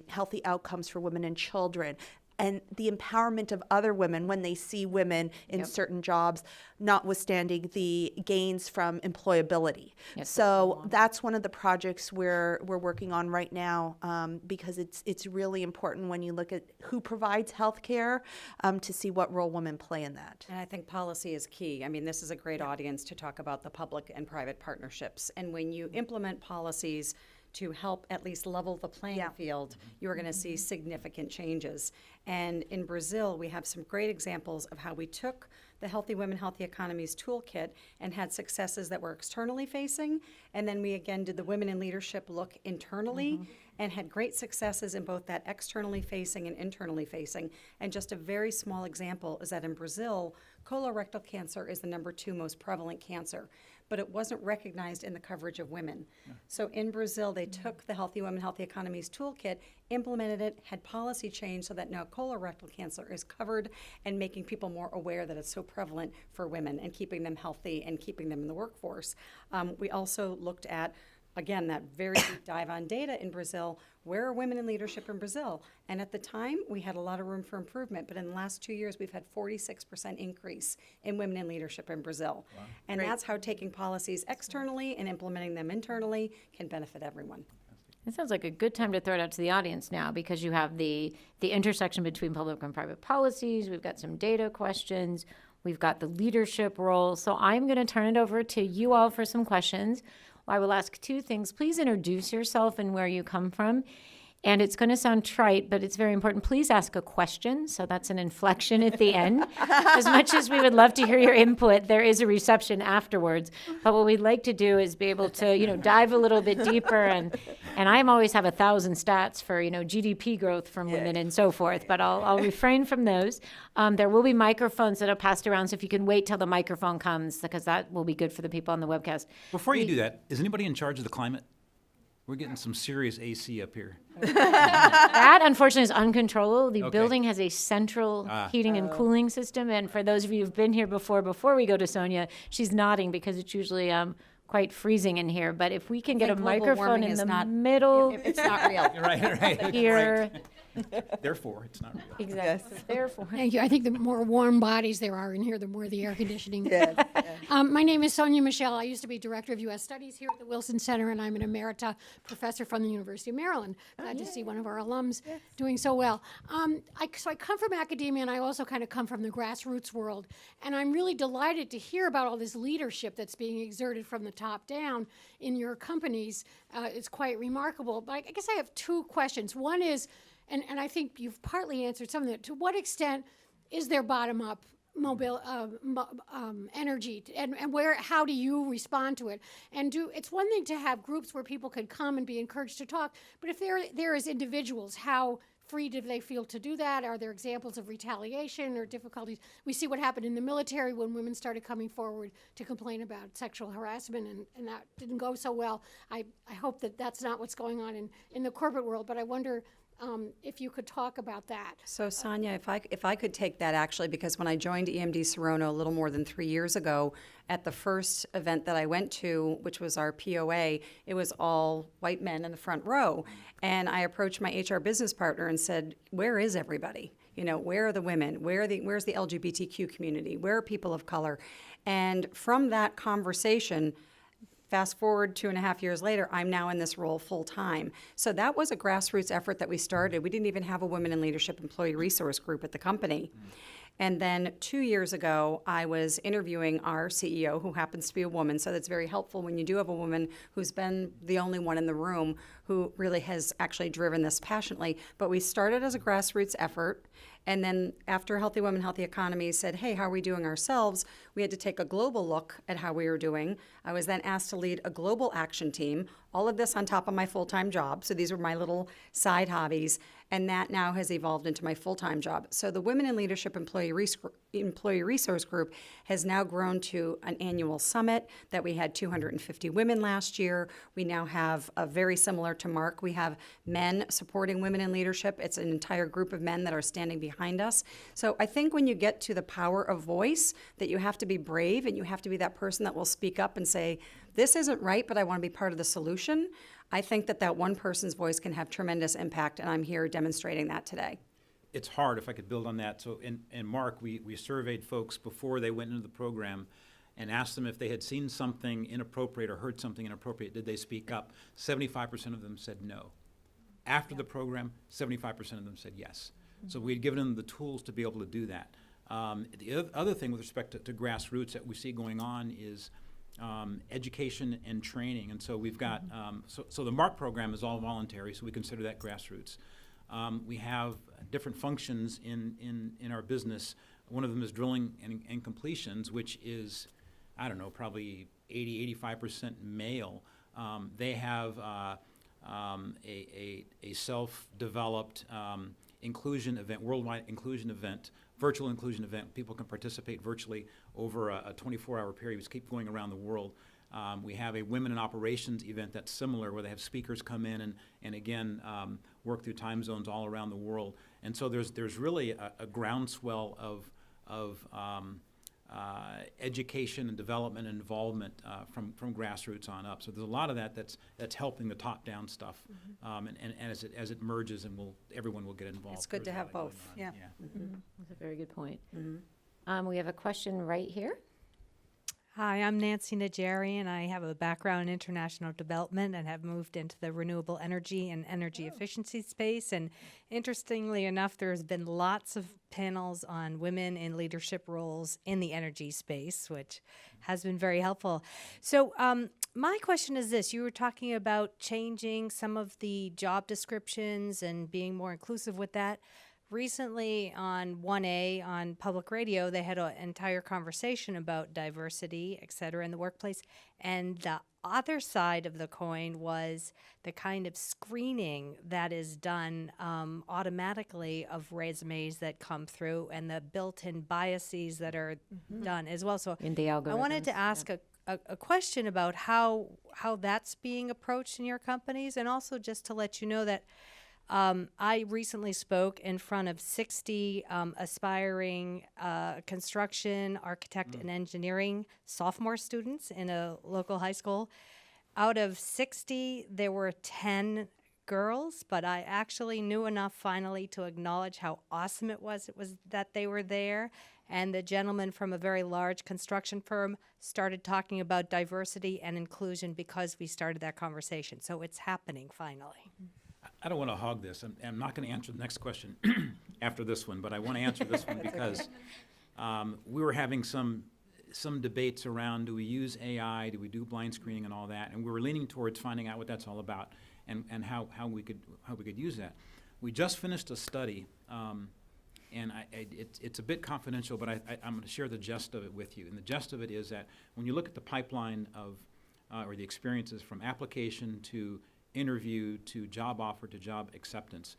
E: healthy outcomes for women and children, and the empowerment of other women when they see women in certain jobs, notwithstanding the gains from employability. So that's one of the projects we're working on right now, because it's really important when you look at who provides health care, to see what role women play in that.
D: And I think policy is key. I mean, this is a great audience to talk about the public and private partnerships. And when you implement policies to help at least level the playing field, you're going to see significant changes. And in Brazil, we have some great examples of how we took the Healthy Women, Healthy Economies Toolkit and had successes that were externally facing, and then we again did the Women in Leadership look internally, and had great successes in both that externally facing and internally facing. And just a very small example is that in Brazil, colorectal cancer is the #2 most prevalent cancer, but it wasn't recognized in the coverage of women. So in Brazil, they took the Healthy Women, Healthy Economies Toolkit, implemented it, had policy change so that now colorectal cancer is covered, and making people more aware that it's so prevalent for women and keeping them healthy and keeping them in the workforce. We also looked at, again, that very deep dive on data in Brazil. Where are women in leadership in Brazil? And at the time, we had a lot of room for improvement, but in the last 2 years, we've had 46% increase in women in leadership in Brazil. And that's how taking policies externally and implementing them internally can benefit everyone.
A: It sounds like a good time to throw it out to the audience now, because you have the intersection between public and private policies. We've got some data questions. We've got the leadership role. So I'm going to turn it over to you all for some questions. I will ask two things. Please introduce yourself and where you come from. And it's going to sound trite, but it's very important. Please ask a question. So that's an inflection at the end. As much as we would love to hear your input, there is a reception afterwards. But what we'd like to do is be able to, dive a little bit deeper. And I always have 1,000 stats for, GDP growth from women and so forth. But I'll refrain from those. There will be microphones that are passed around. So if you can wait till the microphone comes, because that will be good for the people on the webcast.
C: Before you do that, is anybody in charge of the climate? We're getting some serious AC up here.
A: That, unfortunately, is uncontrollable. The
C: Okay.
A: building has a central heating and cooling system. And for those of you who've been here before we go to Sonia, she's nodding because it's usually quite freezing in here. But if we can get a
D: think global
A: microphone
D: warming
A: in
D: is
A: the
D: not-
A: middle
D: It's not real.
C: Right.
A: here.
C: Therefore, it's not real.
A: Exactly. Therefore.
F: Thank you. I think the more warm bodies there are in here, the more the air conditioning.
B: Yes,
F: My name is Sonia Michelle. I used to be Director of U.S. Studies here at the Wilson Center, and I'm an emerita professor from the University of Maryland. Glad to see one of our alums doing so well. So I come from academia, and I also kind of come from the grassroots world. And I'm really delighted to hear about all this leadership that's being exerted from the top down in your companies. It's quite remarkable. But I guess I have two questions. One is, and I think you've partly answered some of it, to what extent is there bottom-up energy, and how do you respond to it? And it's one thing to have groups where people can come and be encouraged to talk, but if they're as individuals, how free do they feel to do that? Are there examples of retaliation or difficulties? We see what happened in the military when women started coming forward to complain about sexual harassment, and that didn't go so well. I hope that that's not what's going on in the corporate world, but I wonder if you could talk about that.
D: So Sonia, if I could take that actually, because when I joined EMD Serono a little more than 3 years ago, at the first event that I went to, which was our POA, it was all white men in the front row. And I approached my HR business partner and said, where is everybody? You know, where are the women? Where's the LGBTQ community? Where are people of color? And from that conversation, fast forward 2.5 years later, I'm now in this role full time. So that was a grassroots effort that we started. We didn't even have a Women in Leadership Employee Resource Group at the company. And then 2 years ago, I was interviewing our CEO, who happens to be a woman. So that's very helpful when you do have a woman who's been the only one in the room who really has actually driven this passionately. But we started as a grassroots effort. And then after Healthy Women, Healthy Economies said, hey, how are we doing ourselves? We had to take a global look at how we were doing. I was then asked to lead a global action team, all of this on top of my full-time job. So these were my little side hobbies. And that now has evolved into my full-time job. So the Women in Leadership Employee Resource Group has now grown to an annual summit that we had 250 women last year. We now have a very similar to Mark. We have men supporting women in leadership. It's an entire group of men that are standing behind us. So I think when you get to the power of voice, that you have to be brave and you have to be that person that will speak up and say, this isn't right, but I want to be part of the solution. I think that one person's voice can have tremendous impact, and I'm here demonstrating that today.
C: It's hard, if I could build on that. So in Mark, we surveyed folks before they went into the program and asked them if they had seen something inappropriate or heard something inappropriate. Did they speak up? 75% of them said no. After the program, 75% of them said yes. So we had given them the tools to be able to do that. The other thing with respect to grassroots that we see going on is education and training. And so we've got, so the MARC program is all voluntary, so we consider that grassroots. We have different functions in our business. One of them is drilling and completions, which is, I don't know, probably 85% male. They have a self-developed inclusion event, worldwide inclusion event, virtual inclusion event. People can participate virtually over a 24-hour period. We just keep going around the world. We have a Women in Operations event that's similar, where they have speakers come in and again, work through time zones all around the world. And so there's really a groundswell of education and development and involvement from grassroots on up. So there's a lot of that's helping the top-down stuff. And as it merges, and everyone will get involved.
D: It's good to have both.
E: Yeah.
A: That's a very good point. We have a question right here.
G: Hi, I'm Nancy Najarian, and I have a background in international development and have moved into the renewable energy and energy efficiency space. And interestingly enough, there's been lots of panels on women in leadership roles in the energy space, which has been very helpful. So my question is this. You were talking about changing some of the job descriptions and being more inclusive with that. Recently on 1A on public radio, they had an entire conversation about diversity, et cetera, in the workplace. And the other side of the coin was the kind of screening that is done automatically of resumes that come through and the built-in biases that are done as well. So
A: In the
G: I wanted to
A: algorithms,
G: ask a question about how that's being approached in your companies, and also just to let you know that I recently spoke in front of 60 aspiring construction, architect, and engineering sophomore students in a local high school. Out of 60, there were 10 girls, but I actually knew enough finally to acknowledge how awesome it was that they were there. And the gentleman from a very large construction firm started talking about diversity and inclusion because we started that conversation. So it's happening finally.
C: I don't want to hog this. I'm not going to answer the next question after this one, but I want to answer this one because we were having some debates around, do we use AI, do we do blind screening and all that, and we were leaning towards finding out what that's all about and how we could use that. We just finished a study, and it's a bit confidential, but I'm going to share the gist of it with you. And the gist of it is that when you look at the pipeline of or the experiences from application to interview to job offer to job acceptance,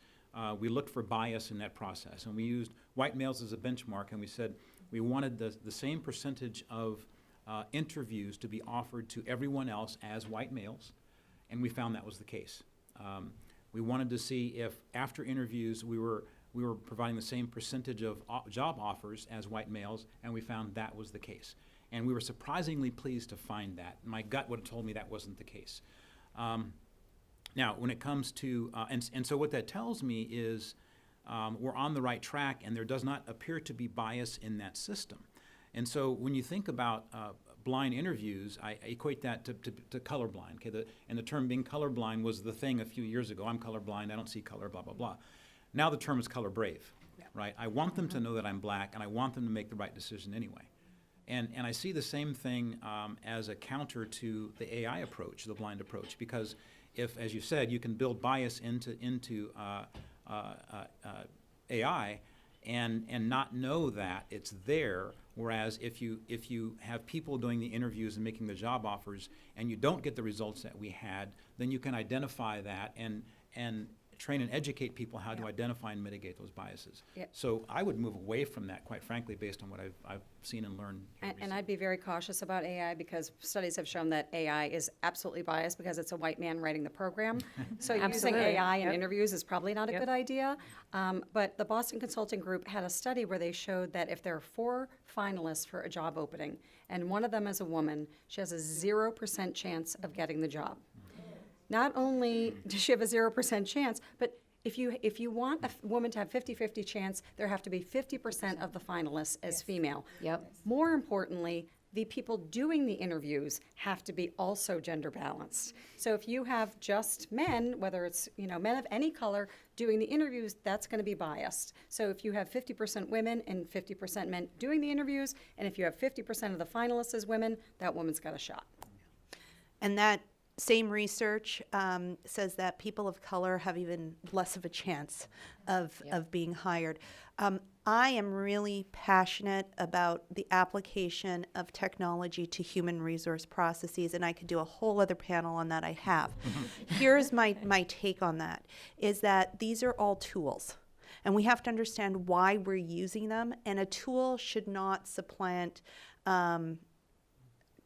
C: we looked for bias in that process, and we used white males as a benchmark, and we said we wanted the same percentage of interviews to be offered to everyone else as white males, and we found that was the case. We wanted to see if after interviews we were providing the same percentage of job offers as white males, and we found that was the case. And we were surprisingly pleased to find that. My gut would have told me that wasn't the case. Now, when it comes to, and so what that tells me is we're on the right track, and there does not appear to be bias in that system. And so when you think about blind interviews, I equate that to colorblind. Okay? And the term being colorblind was the thing a few years ago. I'm colorblind, I don't see color, blah, blah, blah. Now the term is color brave, right? I want them to know that I'm black, and I want them to make the right decision anyway. And I see the same thing as a counter to the AI approach, the blind approach, because if, as you said, you can build bias into AI and not know that it's there, whereas if you have people doing the interviews and making the job offers and you don't get the results that we had, then you can identify that and train and educate people how to identify and mitigate those biases.
D: Yep.
C: So I would move away from that, quite frankly, based on what I've seen and learned.
D: And I'd be very cautious about AI because studies have shown that AI is absolutely biased because it's a white man writing the program. So using
A: Absolutely.
D: AI in interviews is probably not a good idea. But the Boston Consulting Group had a study where they showed that if there are 4 finalists for a job opening and one of them is a woman, she has a 0% chance of getting the job. Not only does she have a 0% chance, but if you want a woman to have 50-50 chance, there have to be 50% of the finalists as female.
A: Yep.
D: More importantly, the people doing the interviews have to be also gender balanced. So if you have just men, whether it's men of any color doing the interviews, that's going to be biased. So if you have 50% women and 50% men doing the interviews, and if you have 50% of the finalists as women, that woman's got a shot.
E: And that same research says that people of color have even less of a chance of being hired. I am really passionate about the application of technology to human resource processes, and I could do a whole other panel on that. I have. Here's my take on that, is that these are all tools, and we have to understand why we're using them, and a tool should not supplant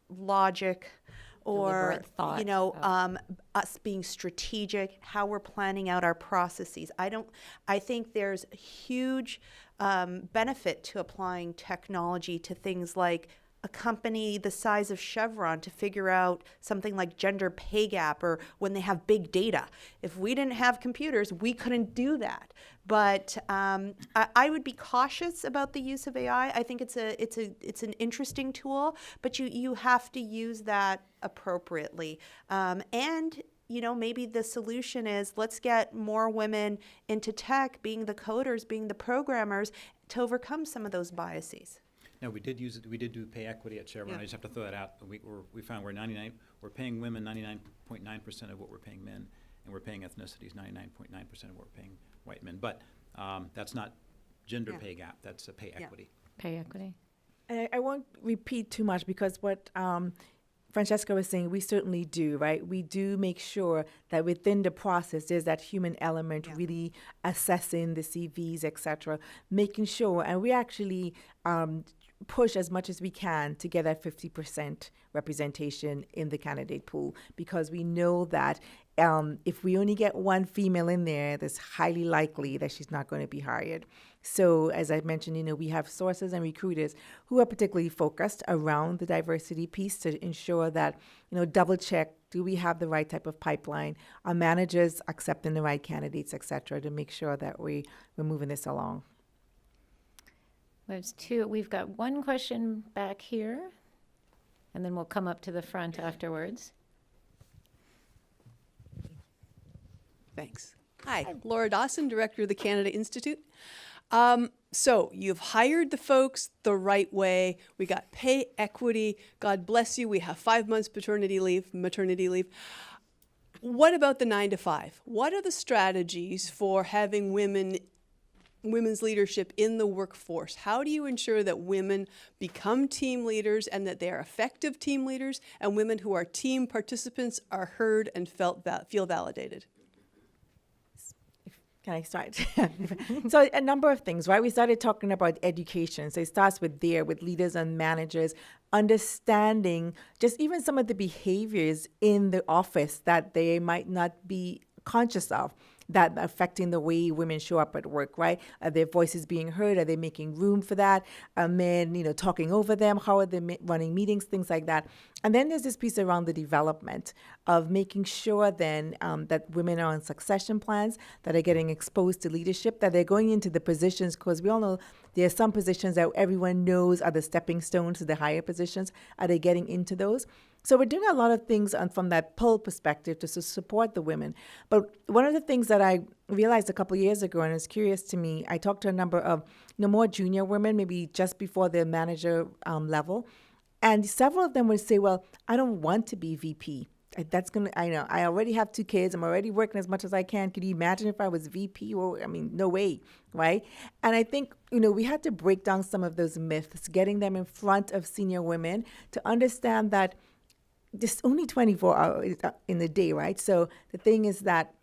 E: logic, or
A: Deliberate thought.
E: us being strategic, how we're planning out our processes. I think there's huge benefit to applying technology to things like a company the size of Chevron to figure out something like gender pay gap, or when they have big data. If we didn't have computers, we couldn't do that. But I would be cautious about the use of AI. I think it's an interesting tool, but you have to use that appropriately. And maybe the solution is let's get more women into tech, being the coders, being the programmers, to overcome some of those biases.
C: No, we did use it. We did do pay equity at Chevron. I just have to throw that out. We found we're paying women 99.9% of what we're paying men, and we're paying ethnicities 99.9% of what we're paying white men. But that's not gender pay gap. That's a pay equity.
A: Pay equity.
B: And I won't repeat too much because what Francesca was saying, we certainly do, right? We do make sure that within the process, there's that human element, really assessing the CVs, et cetera, making sure, and we actually push as much as we can to get that 50% representation in the candidate pool, because we know that if we only get one female in there, it's highly likely that she's not going to be hired. So as I mentioned, we have sources and recruiters who are particularly focused around the diversity piece to ensure that, double check, do we have the right type of pipeline? Are managers accepting the right candidates, et cetera, to make sure that we're moving this along.
A: There's two. We've got one question back here, and then we'll come up to the front afterwards.
H: Thanks. Hi, Laura Dawson, Director of the Canada Institute. So you've hired the folks the right way. We got pay equity. God bless you. We have 5 months maternity leave. What about the 9 to 5? What are the strategies for having women's leadership in the workforce? How do you ensure that women become team leaders and that they are effective team leaders, and women who are team participants are heard and feel validated?
B: Can I start? So a number of things, right? We started talking about education. So it starts with leaders and managers, understanding just even some of the behaviors in the office that they might not be conscious of, that affecting the way women show up at work, right? Are their voices being heard? Are they making room for that? Are men, talking over them? How are they running meetings? Things like that. And then there's this piece around the development of making sure then that women are on succession plans, that are getting exposed to leadership, that they're going into the positions, because we all know there are some positions that everyone knows are the stepping stones to the higher positions. Are they getting into those? So we're doing a lot of things from that pull perspective to support the women. But one of the things that I realized a couple of years ago, and it's curious to me, I talked to a number of more junior women, maybe just before the manager level, and several of them would say, well, I don't want to be VP. I already have 2 kids. I'm already working as much as I can. Could you imagine if I was VP? Well, no way, right? And I think, we had to break down some of those myths, getting them in front of senior women to understand that there's only 24 hours in the day, right? So the thing is that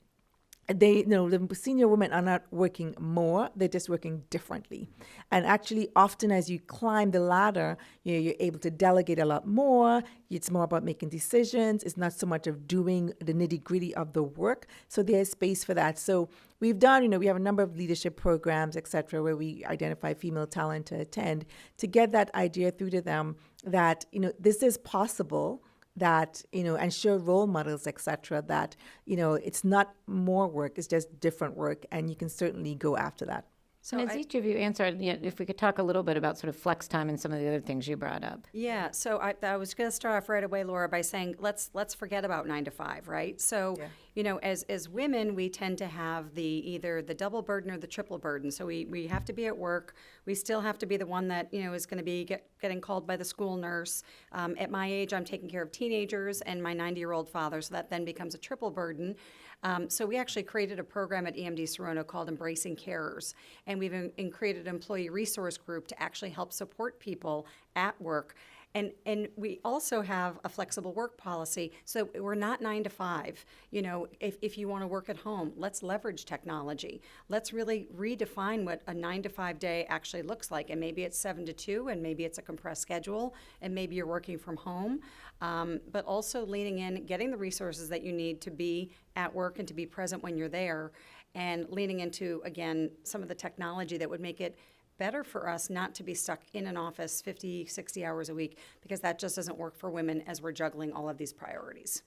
B: the senior women are not working more, they're just working differently. And actually, often as you climb the ladder, you're able to delegate a lot more. It's more about making decisions. It's not so much of doing the nitty-gritty of the work. So there's space for that. So we've done, we have a number of leadership programs, et cetera, where we identify female talent to attend to get that idea through to them that, this is possible, that, and show role models, et cetera, that, it's not more work, it's just different work, and you can certainly go after that.
A: So as each of you answered, if we could talk a little bit about sort of flex time and some of the other things you brought up.
D: Yeah, so I was going to start off right away, Laura, by saying let's forget about 9 to 5, right? So, as women, we tend to have either the double burden or the triple burden. So we have to be at work. We still have to be the one that is going to be getting called by the school nurse. At my age, I'm taking care of teenagers and my 90-year-old father, so that then becomes a triple burden. So we actually created a program at EMD Serono called Embracing Carers, and we've created an employee resource group to actually help support people at work. And we also have a flexible work policy, so we're not 9 to 5. If you want to work at home, let's leverage technology. Let's really redefine what a 9 to 5 day actually looks like, and maybe it's 7 to 2, and maybe it's a compressed schedule, and maybe you're working from home, but also leaning in, getting the resources that you need to be at work and to be present when you're there, and leaning into, again, some of the technology that would make it better for us not to be stuck in an office 50, 60 hours a week, because that just doesn't work for women as we're juggling all of these priorities.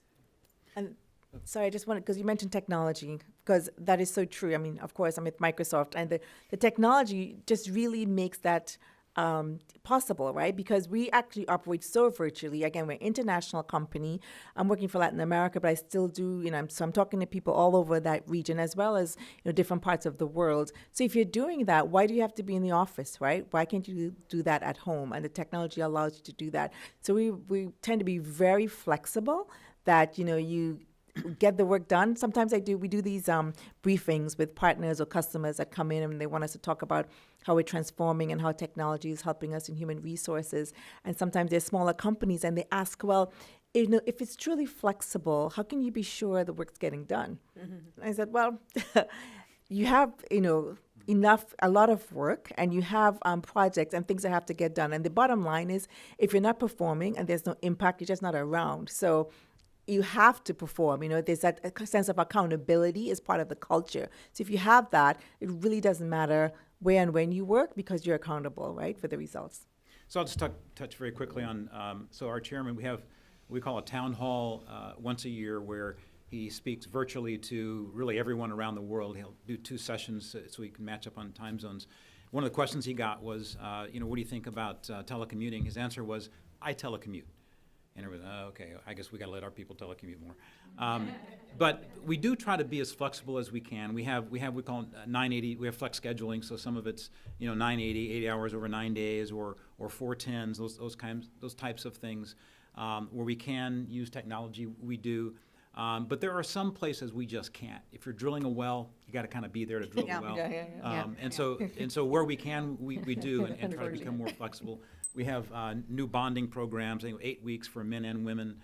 B: And sorry, I just wanted, because you mentioned technology, because that is so true. I mean, of course, I'm with Microsoft, and the technology just really makes that possible, right? Because we actually operate so virtually. Again, we're an international company. I'm working for Latin America, but I still do, so I'm talking to people all over that region, as well as, different parts of the world. So if you're doing that, why do you have to be in the office, right? Why can't you do that at home? And the technology allows you to do that. So we tend to be very flexible, that, you get the work done. Sometimes we do these briefings with partners or customers that come in and they want us to talk about how we're transforming and how technology is helping us in human resources. And sometimes they're smaller companies and they ask, well, if it's truly flexible, how can you be sure the work's getting done? I said, well, you have, a lot of work, and you have projects and things that have to get done. And the bottom line is, if you're not performing and there's no impact, you're just not around. So you have to perform. There's that sense of accountability is part of the culture. So if you have that, it really doesn't matter where and when you work, because you're accountable, right, for the results.
C: So I'll just touch very quickly on, so our chairman, we call a town hall once a year, where he speaks virtually to really everyone around the world. He'll do 2 sessions so we can match up on time zones. One of the questions he got was, what do you think about telecommuting? His answer was, I telecommute. And everyone, okay, I guess we got to let our people telecommute more. But we do try to be as flexible as we can. We call it 980. We have flex scheduling, so some of it's 980, 80 hours over 9 days, or 410s, those types of things. Where we can use technology, we do. But there are some places we just can't. If you're drilling a well, you got to kind of be there to drill the well. And so where we can, we do, and try to become more flexible. We have new bonding programs, 8 weeks for men and women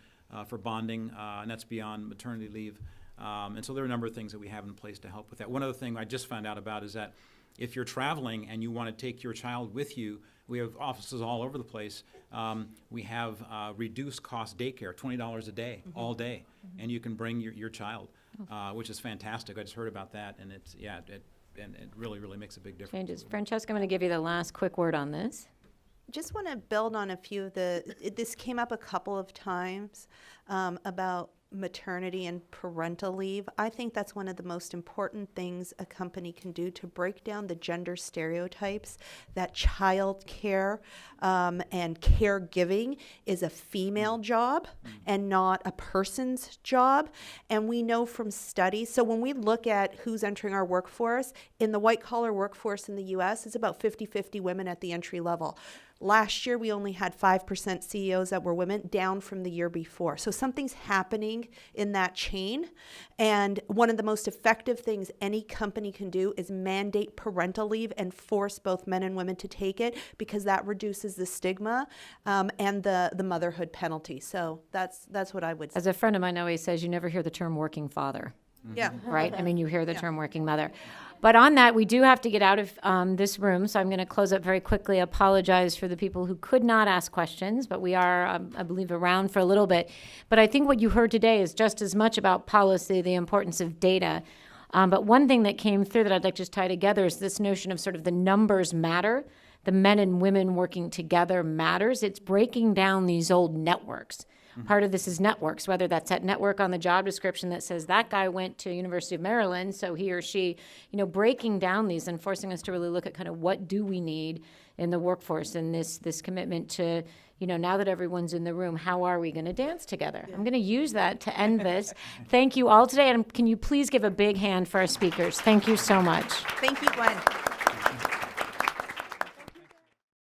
C: for bonding, and that's beyond maternity leave. And so there are a number of things that we have in place to help with that. One other thing I just found out about is that if you're traveling and you want to take your child with you, we have offices all over the place. We have reduced cost daycare, $20 a day, all day, and you can bring your child, which is fantastic. I just heard about that, and it really, really makes a big difference.
A: Changes. Francesca, I'm going to give you the last quick word on this.
E: Just want to build on a few of this came up a couple of times about maternity and parental leave. I think that's one of the most important things a company can do to break down the gender stereotypes that child care and caregiving is a female job and not a person's job. And we know from studies, so when we look at who's entering our workforce, in the white collar workforce in the US, it's about 50-50 women at the entry level. Last year, we only had 5% CEOs that were women, down from the year before. So something's happening in that chain. And one of the most effective things any company can do is mandate parental leave and force both men and women to take it, because that reduces the stigma and the motherhood penalty. So that's what I would say.
A: As a friend of mine always says, you never hear the term working father.
E: Yeah.
A: Right? I mean, you hear the term working mother. But on that, we do have to get out of this room, so I'm going to close up very quickly. Apologize for the people who could not ask questions, but we are, I believe, around for a little bit. But I think what you heard today is just as much about policy, the importance of data. But one thing that came through that I'd like to just tie together is this notion of sort of the numbers matter. The men and women working together matters. It's breaking down these old networks. Part of this is networks, whether that's that network on the job description that says that guy went to University of Maryland, so he or she, breaking down these and forcing us to really look at kind of what do we need in the workforce, and this commitment to, now that everyone's in the room, how are we going to dance together? I'm going to use that to end this. Thank you all today, and can you please give a big hand for our speakers? Thank you so much.
E: Thank you, Gwen.